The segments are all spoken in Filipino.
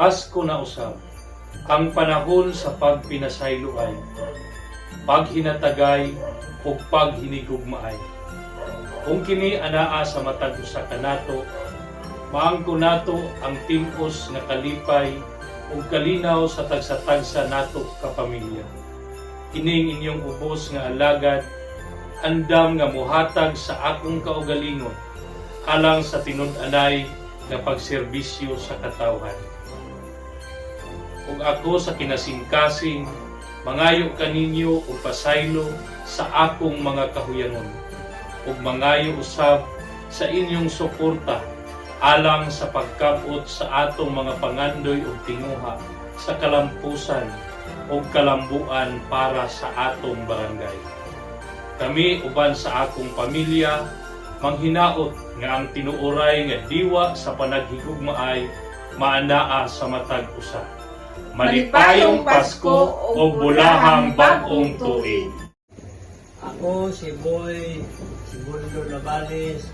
Pasko na usab. Ang panahon sa pagpinasaylo ay paghinatagay o paghinigugmaay. Kung kini anaa sa matag usa ka nato, maangko nato ang timpos nga kalipay ug kalinaw sa tagsa-tagsa nato ka pamilya. Kining inyong ubos nga alagad, andam nga muhatag sa akong kaugalingon alang sa tinud-anay nga pagserbisyo sa katawhan. Ug ako sa kinasingkasing mangayo kaninyo og pasaylo sa akong mga kahuyangon ug mangayo usab sa inyong suporta alang sa pagkabot sa atong mga pangandoy ug tinguha sa kalampusan ug kalambuan para sa atong barangay. Kami uban sa akong pamilya manghinaot nga ang tinuoray nga diwa sa panaghigugmaay maanaa sa matag usa. Malipayong Pasko o bulahang bagong tuig. Ako si Buldo Navales,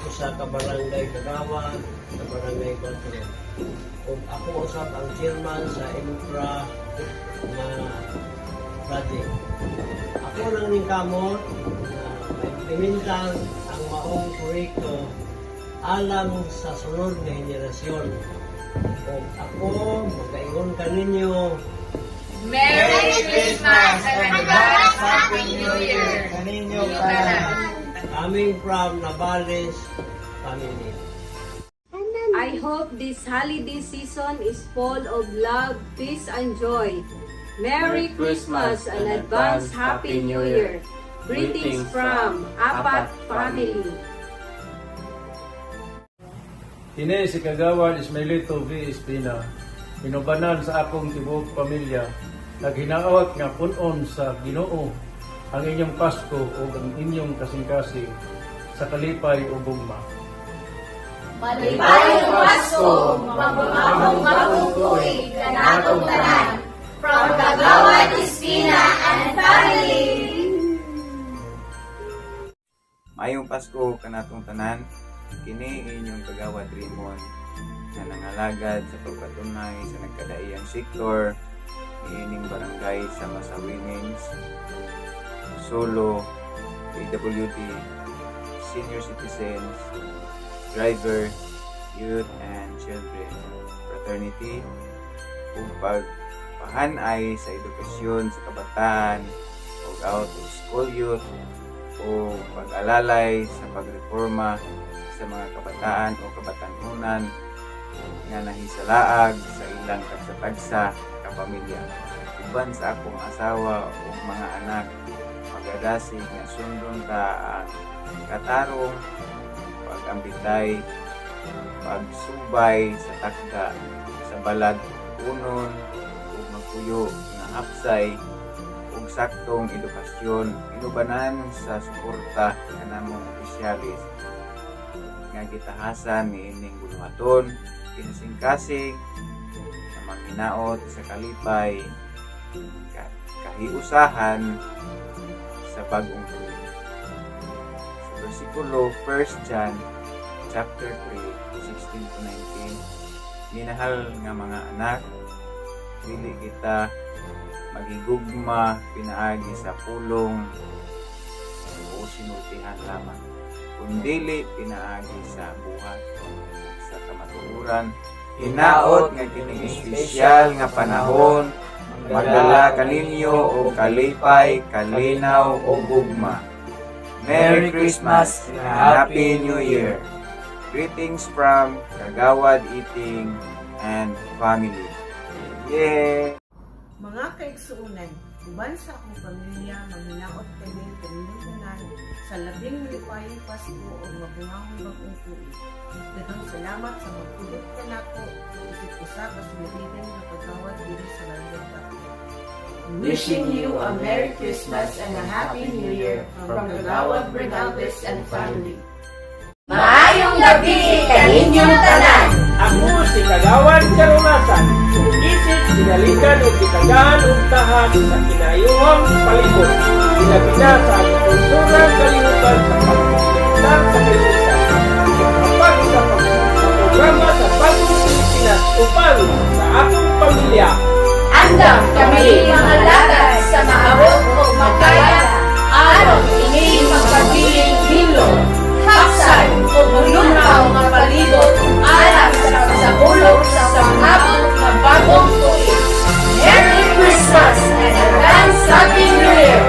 usa ka barangay Kagawa, sa barangay Control. Ug ako usab ang chairman sa infra na project. Ako nang ningkamot na maimplementan ang maong proyekto alang sa sunod na henerasyon. Ug ako magaingon kaninyo Merry Christmas and advance Happy New Year! Kaninyo kanan. coming from Navales family. I hope this holiday season is full of love, peace, and joy. Merry Christmas and advance Happy New Year. Greetings from Apat Family. Kini si Kagawad Ismailito V. Espina, inubanan sa akong tibuok pamilya, naghinaawat nga punon sa Ginoo ang inyong Pasko o ang inyong kasing-kasing sa kalipay o gugma. Malipayong Pasko, magbabagong bagong tuig na natong tanan. From Kagawad Espina and family. Mayong Pasko kanatong tanan. Kini inyong Kagawad Raymond na nangalagad sa pagpatunay sa nagkadaiyang sektor ining barangay sama sa Women's, Solo, PWD, Senior Citizens, Driver, Youth and Children, Fraternity, ug pagpahanay sa edukasyon sa kabataan ug out of school youth o pag-alalay sa pagreforma sa mga kabataan o kabatanunan nga nahisalaag sa ilang tagsa-tagsa kapamilya. Uban sa akong asawa o mga anak, magadasi nga sundon ka ang katarong, pag-ambitay, pagsubay sa takda sa balag unon o magpuyo nga hapsay ug saktong edukasyon, inubanan sa suporta nga namong opisyalis nga gitahasan ni ining buluhaton, kinasing-kasing na manghinaot sa kalipay, kahiusahan sa bagong tuig. Sa versikulo 1 John chapter 3, 16-19, minahal nga mga anak, dili kita maghigugma pinaagi sa pulong o sinultihan lamang, kundili pinaagi sa buhat sa kamatuoran. Hinaot nga kining espesyal nga panahon, magdala kaninyo og kalipay, kalinaw o gugma. Merry Christmas and Happy New Year. Greetings from Kagawad Eating and family. Yeah. Mga kaigsuunan, uban sa akong pamilya, manghinaot kami kanilang sa labing malipayong Pasko o mabungahong bagong tuig. Daghang salamat sa magtulog ka nako, isip ko sa kasunodigan na Kagawad diri sa London. Wishing you a Merry Christmas and a Happy New Year from Kagawad Bernaldez and family. Maayong gabi kaninyong tanan! Ako si Kagawad Karunasan, isip sinalikan o kitagahan o tahan sa kinayuhang palibot, pinabina sa kulturang kalihutan sa pagkikitar sa kalihutan, kapag sa programa sa Bagong Pilipinas upang sa akong pamilya Andam kami mga lagas sa maabot o makaya, aron ini magpabiling hilo, haksay o bulunhaw nga palibot, alam sa kasabulog sa pangabot ng bagong tuig. Merry Christmas and advance Happy New Year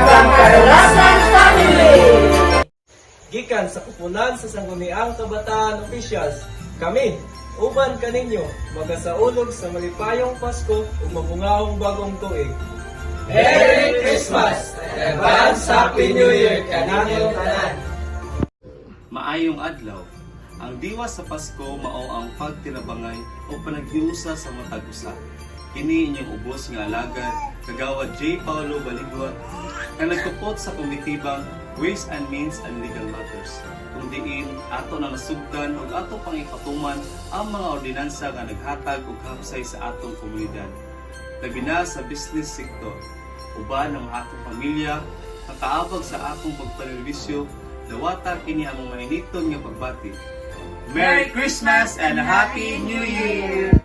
from Karulasan Family! Gikan sa kupunan sa Sangguniang Kabataan Officials, kami, uban kaninyo, magasaulog sa malipayong Pasko ug mabungahong bagong tuig. Merry Christmas and advance Happy New Year kananong tanan. Maayong adlaw. Ang diwa sa Pasko mao ang pagtirabangay o panaghiusa sa matag usa. Kini inyong ubos nga alagad kagawad J. Paulo Baligwa nga nagkupot sa komitibang Ways and Means and Legal Matters, kung diin ato na nasugdan ug ato pang ipatuman ang mga ordinansa nga naghatag og hapsay sa atong komunidad. Labi na sa business sector, uban ang atong pamilya, nakaabag sa atong pagpanervisyo, dawata kini among mainiton nga pagbati. Merry Christmas and Happy New Year!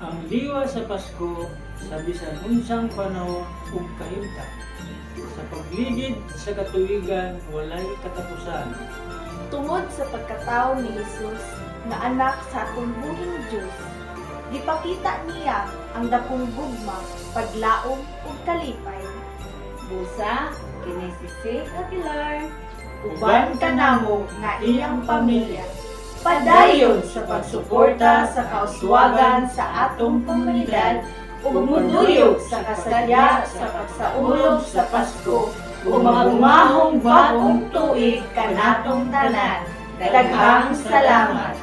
Ang diwa sa Pasko sa bisan unsang panahon ug kahimtang. Sa pagligid sa katuigan walay katapusan. Tungod sa pagkatao ni Jesus na anak sa atong buhing Diyos, gipakita niya ang dakong gugma, paglaom ug kalipay. Busa, kini si Faith Aguilar, Uban kanamo nga iyang pamilya, padayon sa pagsuporta sa kauswagan sa atong komunidad ug muduyog sa kasadya sa pagsaulog sa Pasko ug magumahong bagong tuig kanatong tanan. Daghang salamat.